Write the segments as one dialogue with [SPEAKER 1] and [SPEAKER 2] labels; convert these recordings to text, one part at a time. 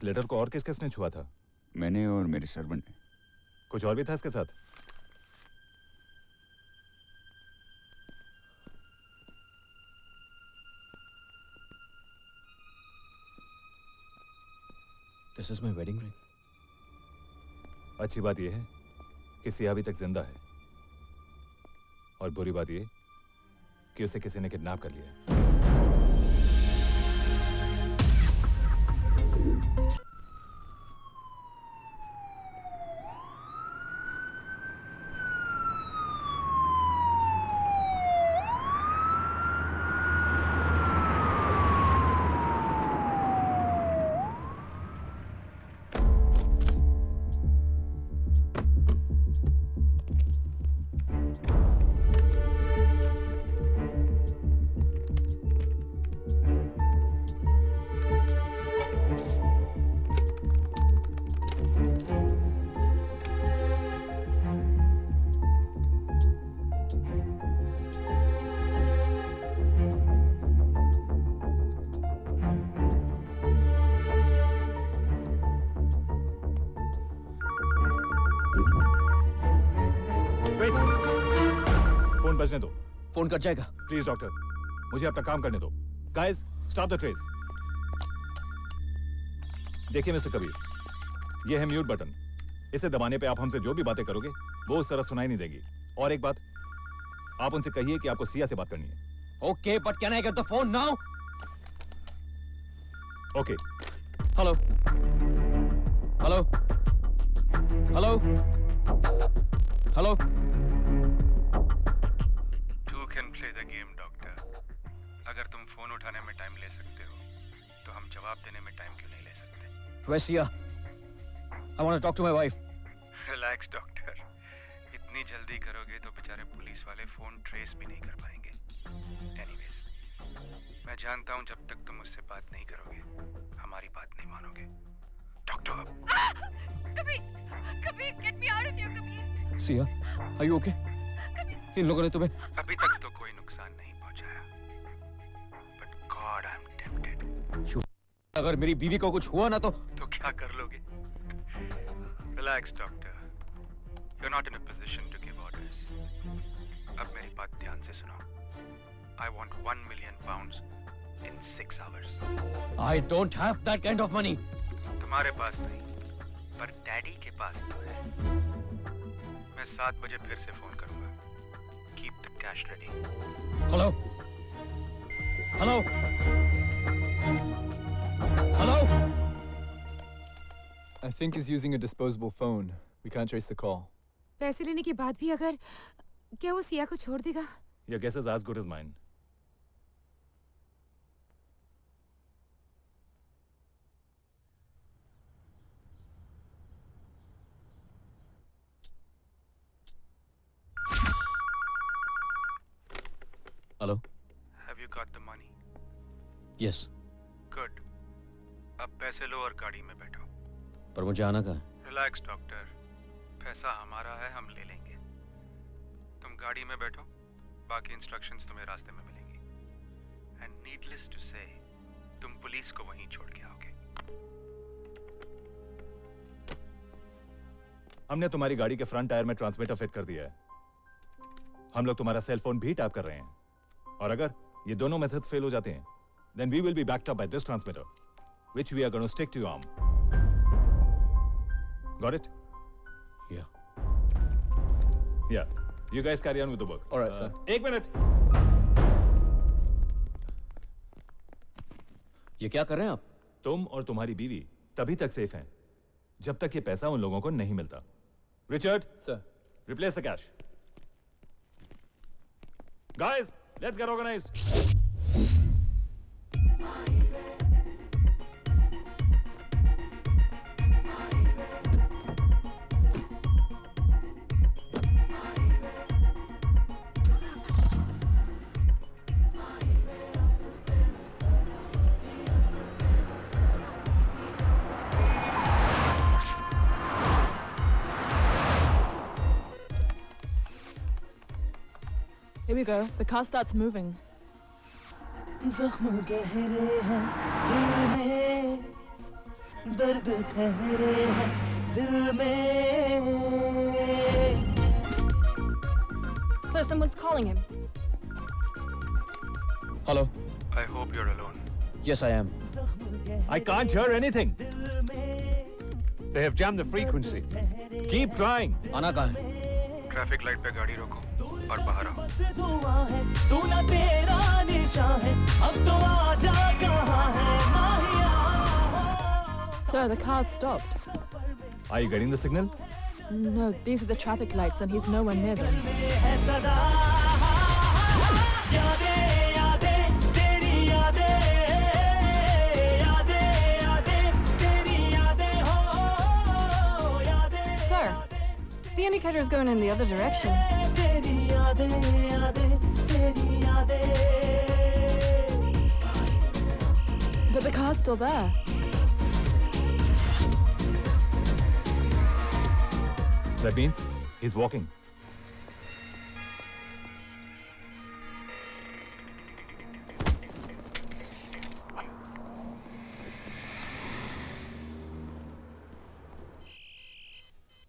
[SPEAKER 1] Letter को और किस किसने छुआ था?
[SPEAKER 2] मैंने और मेरे सर्वेंट ने।
[SPEAKER 1] कुछ और भी था इसके साथ?
[SPEAKER 3] This is my wedding ring.
[SPEAKER 1] अच्छी बात यह है कि सिया अभी तक जिंदा है, और बुरी बात यह कि उसे किसी ने किडनैप कर लिया है। बजने दो।
[SPEAKER 3] फोन कट जाएगा।
[SPEAKER 1] प्लीज डॉक्टर, मुझे अपना काम करने दो। Guys, stop the trace. देखिए मिस्टर कबीर, ये है म्यूट बटन। इसे दबाने पे आप हमसे जो भी बातें करोगे वो उस तरह सुनाई नहीं देगी। और एक बात, आप उनसे कहिए कि आपको सिया से बात करनी है।
[SPEAKER 3] Okay, but can I get the phone now?
[SPEAKER 1] Okay.
[SPEAKER 3] Hello hello hello hello.
[SPEAKER 4] अगर तुम फोन उठाने में टाइम ले सकते हो तो हम जवाब देने में टाइम क्यों नहीं ले सकते?
[SPEAKER 3] Where's Sia? I want to talk to my wife.
[SPEAKER 4] Relax doctor, इतनी जल्दी करोगे तो बेचारे पुलिस वाले फोन ट्रेस भी नहीं कर पाएंगे। एनीवेज, मैं जानता हूँ जब तक तुम मुझसे बात नहीं करोगे हमारी बात नहीं मानोगे। Doctor
[SPEAKER 5] Kabir, get me out of here, Kabir.
[SPEAKER 3] Sia, are you okay? इन लोगों ने तुम्हें
[SPEAKER 4] अभी तक तो कोई नुकसान नहीं पहुंचाया, but God, I'm tempted।
[SPEAKER 3] अगर मेरी बीवी को कुछ हुआ ना तो
[SPEAKER 4] क्या कर लोगे? Relax, doctor. You're not in a position to give orders. अब मेरी बात ध्यान से सुनो। I want £1 million in 6 hours.
[SPEAKER 3] I don't have that kind of money.
[SPEAKER 4] तुम्हारे पास नहीं, पर डैडी के पास तो है। मैं 7 बजे फिर से फोन करूंगा। Keep the cash ready.
[SPEAKER 3] Hello? Hello? Hello?
[SPEAKER 6] I think he's using a disposable phone. We can't trace the call.
[SPEAKER 5] पैसे लेने के बाद भी अगर क्या वो सिया को छोड़ देगा?
[SPEAKER 1] Your guess is as good as mine.
[SPEAKER 3] Hello?
[SPEAKER 4] Have you got the money?
[SPEAKER 3] Yes.
[SPEAKER 4] Good. अब पैसे लो और गाड़ी में बैठो।
[SPEAKER 3] पर मुझे आना कहाँ है?
[SPEAKER 4] रिलैक्स डॉक्टर, पैसा हमारा है, हम ले लेंगे। तुम गाड़ी में बैठो, बाकी इंस्ट्रक्शंस तुम्हें रास्ते में मिलेंगी। एंड नीडलेस टू से, तुम पुलिस को वहीं छोड़ के आओगे।
[SPEAKER 1] हमने तुम्हारी गाड़ी के फ्रंट टायर में ट्रांसमीटर फिट कर दिया है। हम लोग तुम्हारा सेल फोन भी टैप कर रहे हैं, और अगर ये दोनों मेथड्स फेल हो जाते हैं, then we will be backed up by this transmitter, which we are going to stick to your arm. Got it?
[SPEAKER 3] Yeah.
[SPEAKER 1] Yeah. You guys carry on with the work.
[SPEAKER 6] All right, sir.
[SPEAKER 1] 1 minute.
[SPEAKER 3] ये क्या कर रहे हैं आप?
[SPEAKER 1] तुम और तुम्हारी बीवी तभी तक सेफ हैं जब तक ये पैसा उन लोगों को नहीं मिलता। Richard,
[SPEAKER 6] Sir.
[SPEAKER 1] replace the cash. Guys, let's get organized.
[SPEAKER 7] Here we go. The car starts moving.
[SPEAKER 8] जख्म गहरे हैं दिल में, दर्द ठहरे हैं दिल में।
[SPEAKER 7] So someone's calling him.
[SPEAKER 3] Hello.
[SPEAKER 4] I hope you're alone.
[SPEAKER 3] Yes, I am.
[SPEAKER 1] I can't hear anything.
[SPEAKER 9] They have jammed the frequency.
[SPEAKER 1] Keep trying.
[SPEAKER 3] आना कहाँ है?
[SPEAKER 4] ट्रैफिक लाइट पे गाड़ी रोको और बाहर आओ।
[SPEAKER 8] दुआ है तू ना तेरा निशान है अब तो आजा कहाँ है माहिया।
[SPEAKER 7] Sir, the car's stopped.
[SPEAKER 1] Are you getting the signal?
[SPEAKER 7] No, these are the traffic lights and he's nowhere near them.
[SPEAKER 8] है सदा यादें यादें तेरी यादें यादें यादें तेरी यादें हो यादें।
[SPEAKER 7] Sir, the indicator is going in the other direction.
[SPEAKER 8] तेरी यादें यादें तेरी यादें।
[SPEAKER 7] But the car's still there.
[SPEAKER 1] That means he's walking.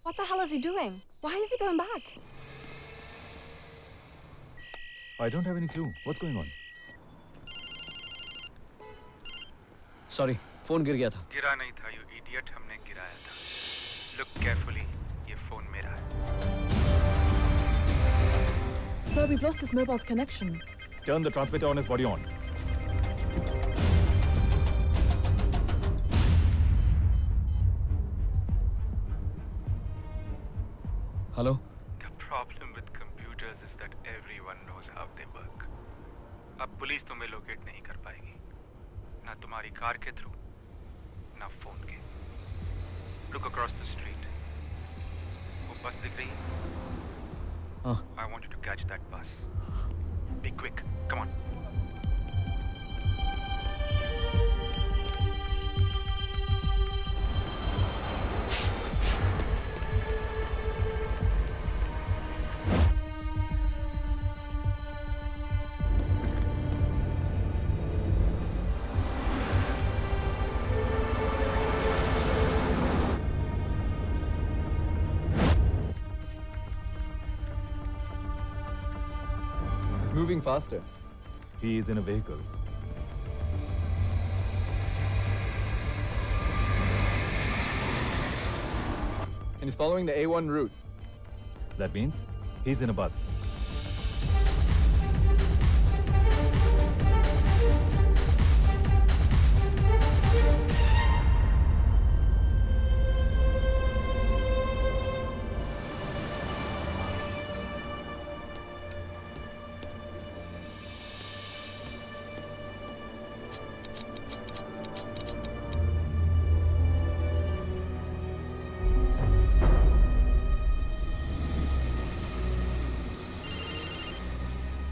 [SPEAKER 7] What the hell is he doing? Why is he going back?
[SPEAKER 1] I don't have any clue. What's going on?
[SPEAKER 3] Sorry, phone गिर गया था.
[SPEAKER 4] गिरा नहीं था, you idiot, हमने गिराया था. Look carefully, ये फोन मेरा है.
[SPEAKER 7] Sir, we've lost his mobile's connection.
[SPEAKER 1] Turn the transmitter on his body on.
[SPEAKER 3] Hello?
[SPEAKER 4] The problem with computers is that everyone knows how they work. अब पुलिस तुम्हें locate नहीं कर पाएगी, ना तुम्हारी कार के थ्रू, ना फोन के. Look across the street. वो बस दिख रही है?
[SPEAKER 3] हाँ.
[SPEAKER 4] I want you to catch that bus. Be quick. Come on.
[SPEAKER 6] Moving faster.
[SPEAKER 1] He is in a vehicle.
[SPEAKER 6] And he's following the A1 route.
[SPEAKER 1] That means he's in a bus.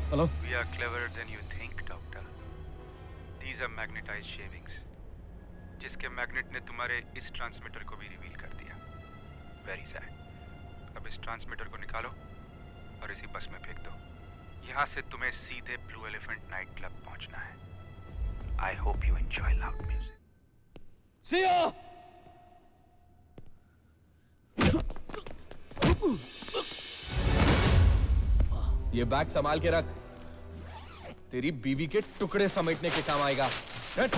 [SPEAKER 3] Hello?
[SPEAKER 4] We are cleverer than you think, doctor. These are magnetized shavings. जिसके magnet ने तुम्हारे इस transmitter को भी reveal कर दिया. Very sad. अब इस ट्रांसमीटर को निकालो और इसी बस में फेंक दो. यहाँ से तुम्हें सीधे ब्लू एलिफेंट नाइट क्लब पहुँचना है. I hope you enjoy loud music.
[SPEAKER 3] See ya!
[SPEAKER 6] ये बैग संभाल के रख. तेरी बीवी के टुकड़े समेटने के काम आएगा. हट.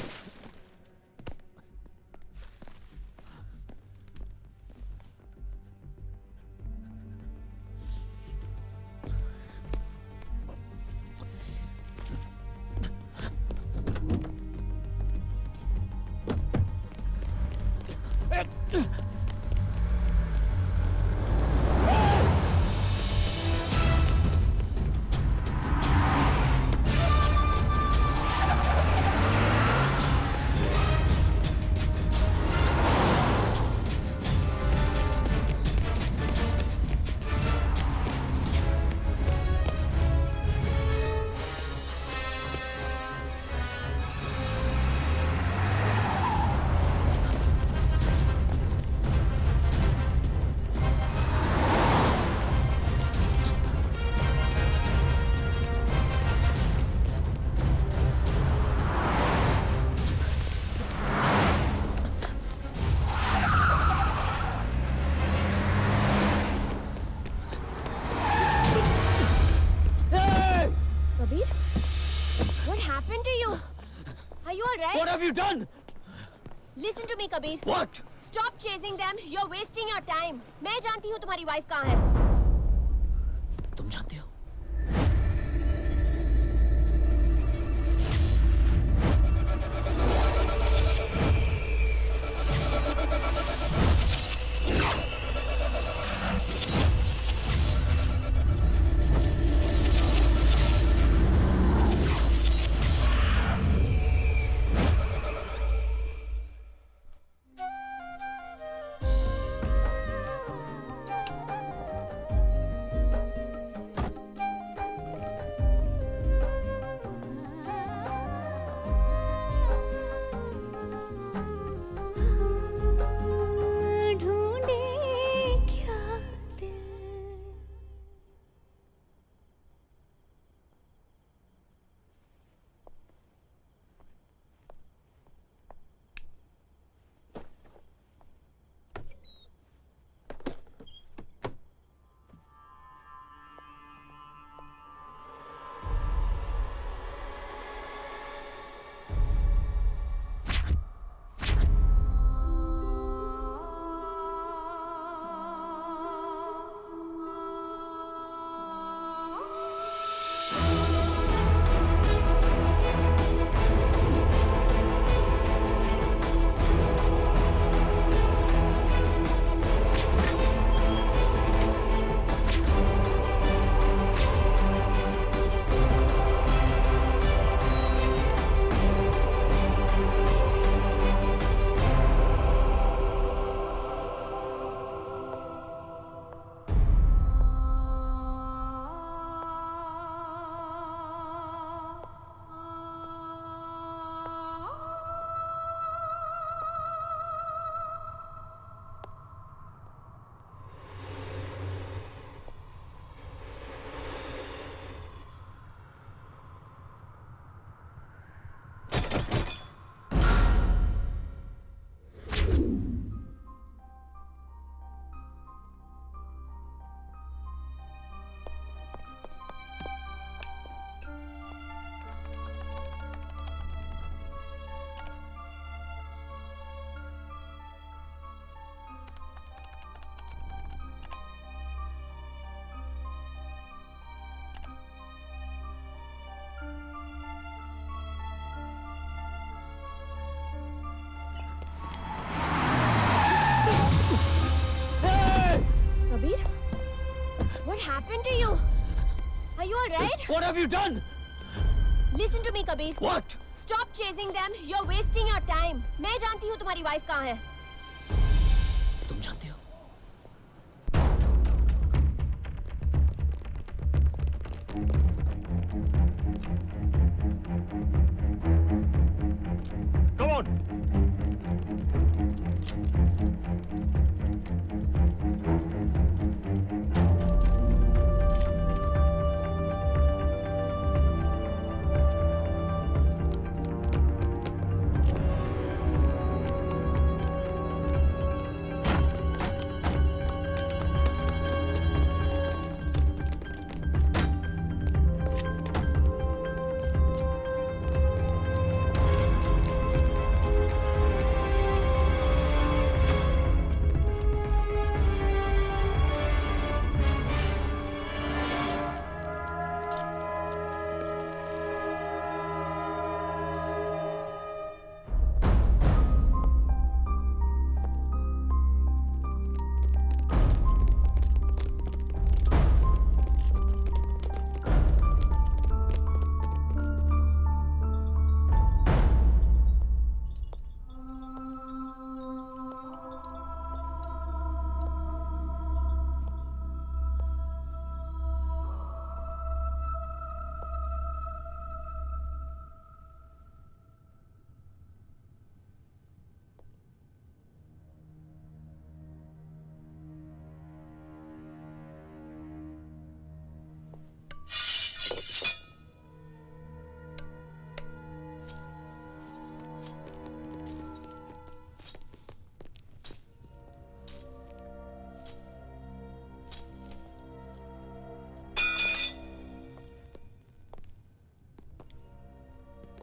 [SPEAKER 5] right?
[SPEAKER 3] What have you done?
[SPEAKER 5] Listen to me, Kabir.
[SPEAKER 3] What?
[SPEAKER 5] Stop chasing them. You're wasting your time. मैं जानती हूँ तुम्हारी वाइफ कहाँ है.
[SPEAKER 3] तुम जानती हो?
[SPEAKER 5] ढूंढे क्या दिल. Kabir, what happened to you? Are you alright?
[SPEAKER 3] What have you done?
[SPEAKER 5] Listen to me, Kabir.
[SPEAKER 3] What?
[SPEAKER 5] Stop chasing them. You're wasting your time. मैं जानती हूँ तुम्हारी वाइफ कहाँ है.
[SPEAKER 3] तुम जानती हो?
[SPEAKER 1] Come on.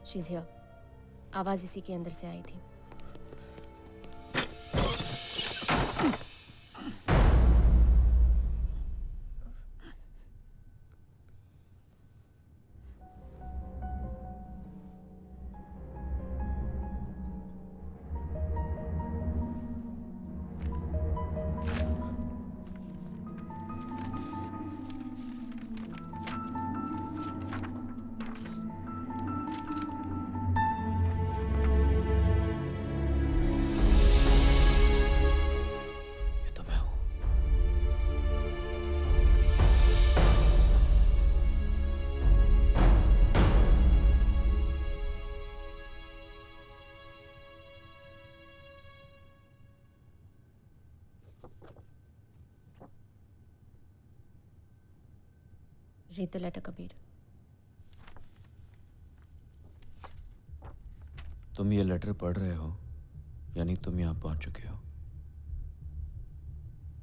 [SPEAKER 5] She's here. आवाज इसी के अंदर से आई थी। Read the letter, Kabir.
[SPEAKER 3] तुम ये लेटर पढ़ रहे हो, यानी तुम यहाँ पहुंच चुके हो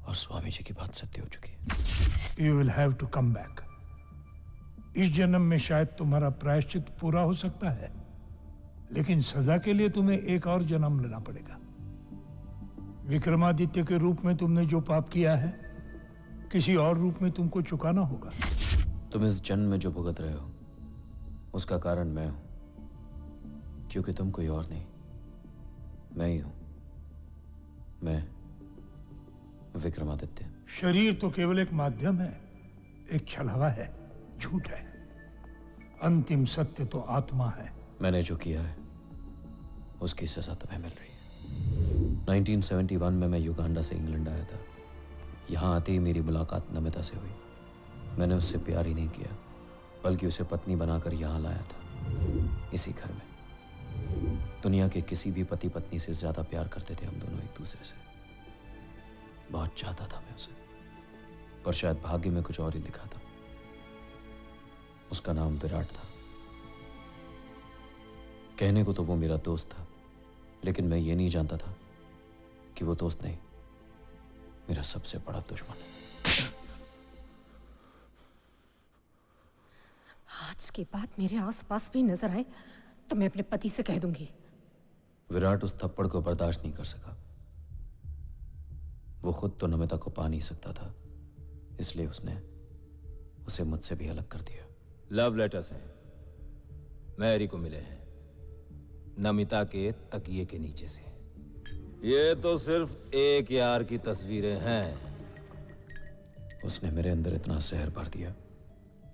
[SPEAKER 3] और स्वामी जी की बात सत्य हो चुकी है।
[SPEAKER 10] You will have to come back. इस जन्म में शायद तुम्हारा प्रायश्चित पूरा हो सकता है, लेकिन सजा के लिए तुम्हें एक और जन्म लेना पड़ेगा। विक्रमादित्य के रूप में तुमने जो पाप किया है, किसी और रूप में तुमको चुकाना होगा।
[SPEAKER 3] तुम इस जन्म में जो भुगत रहे हो, उसका कारण मैं हूं, क्योंकि तुम कोई और नहीं, मैं ही हूं। मैं विक्रमादित्य।
[SPEAKER 10] शरीर तो केवल एक माध्यम है, एक छलावा है, झूठ है। अंतिम सत्य तो आत्मा है।
[SPEAKER 3] मैंने जो किया है उसकी सजा तुम्हें मिल रही है। 1971 में मैं युगांडा से इंग्लैंड आया था। यहाँ आते ही मेरी मुलाकात नमिता से हुई। मैंने उससे प्यार ही नहीं किया, बल्कि उसे पत्नी बनाकर यहाँ लाया था, इसी घर में। दुनिया के किसी भी पति पत्नी से ज्यादा प्यार करते थे हम दोनों एक दूसरे से। बहुत चाहता था मैं उसे, पर शायद भाग्य में कुछ और ही लिखा था। उसका नाम विराट था। कहने को तो वो मेरा दोस्त था, लेकिन मैं ये नहीं जानता था कि वो दोस्त नहीं, मेरा सबसे बड़ा दुश्मन है।
[SPEAKER 11] आज के बाद मेरे आसपास भी नजर आए तो मैं अपने पति से कह दूंगी।
[SPEAKER 3] विराट उस थप्पड़ को बर्दाश्त नहीं कर सका। वो खुद तो नमिता को पा नहीं सकता था, इसलिए उसने उसे मुझसे भी अलग कर दिया।
[SPEAKER 12] लव लेटर्स हैं, मैरी को मिले हैं, नमिता के तकिए के नीचे से। ये तो सिर्फ एक यार की तस्वीरें हैं।
[SPEAKER 3] उसने मेरे अंदर इतना जहर भर दिया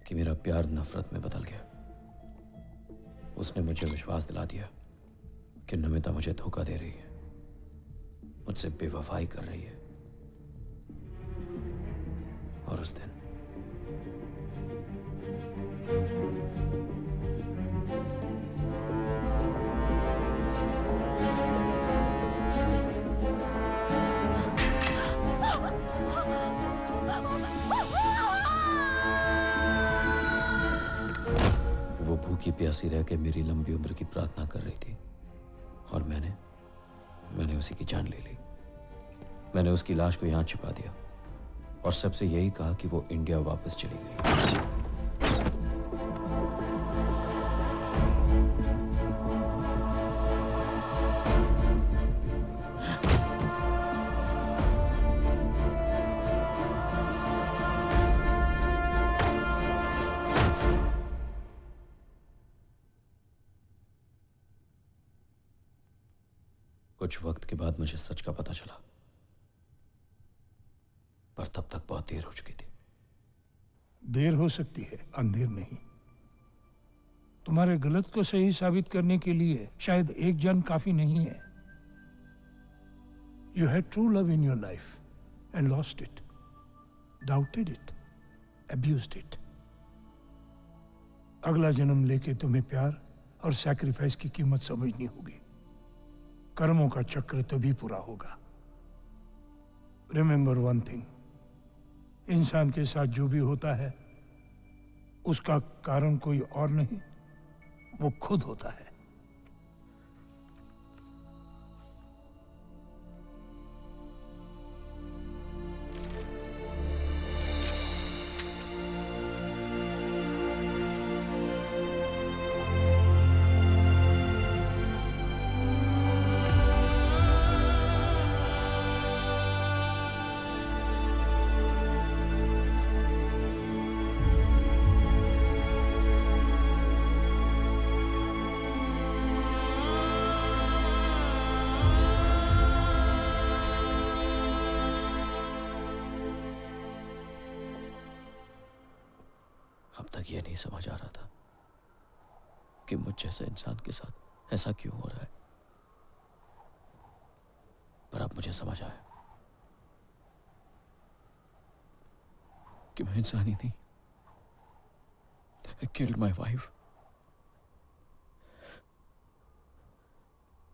[SPEAKER 3] कि मेरा प्यार नफरत में बदल गया। उसने मुझे विश्वास दिला दिया कि नमिता मुझे धोखा दे रही है, मुझसे बेवफाई कर रही है। और उस दिन वो भूखी प्यासी रह के मेरी लंबी उम्र की प्रार्थना कर रही थी, और मैंने उसी की जान ले ली। मैंने उसकी लाश को यहाँ छिपा दिया और सबसे यही कहा कि वो इंडिया वापस चली गई। कुछ वक्त के बाद मुझे सच का पता चला, पर तब तक बहुत देर हो चुकी थी।
[SPEAKER 10] देर हो सकती है, अंधेर नहीं। तुम्हारे गलत को सही साबित करने के लिए शायद एक जन काफी नहीं है। You had true love in your life and lost it, doubted it, abused it. अगला जन्म लेके तुम्हें प्यार और सैक्रिफाइस की कीमत समझनी होगी। कर्मों का चक्र तभी पूरा होगा। रिमेंबर वन थिंग, इंसान के साथ जो भी होता है उसका कारण कोई और नहीं, वो खुद होता है।
[SPEAKER 3] अब तक ये नहीं समझ आ रहा था कि मुझ जैसे इंसान के साथ ऐसा क्यों हो रहा है, पर अब मुझे समझ आया कि मैं इंसान ही नहीं, I killed my wife.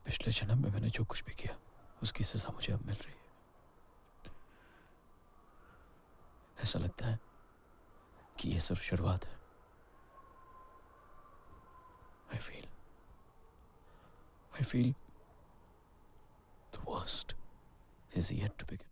[SPEAKER 3] पिछले जन्म में मैंने जो कुछ भी किया उसकी सजा मुझे अब मिल रही है। ऐसा लगता है कि ये सिर्फ शुरुआत है। I feel the worst is yet to begin.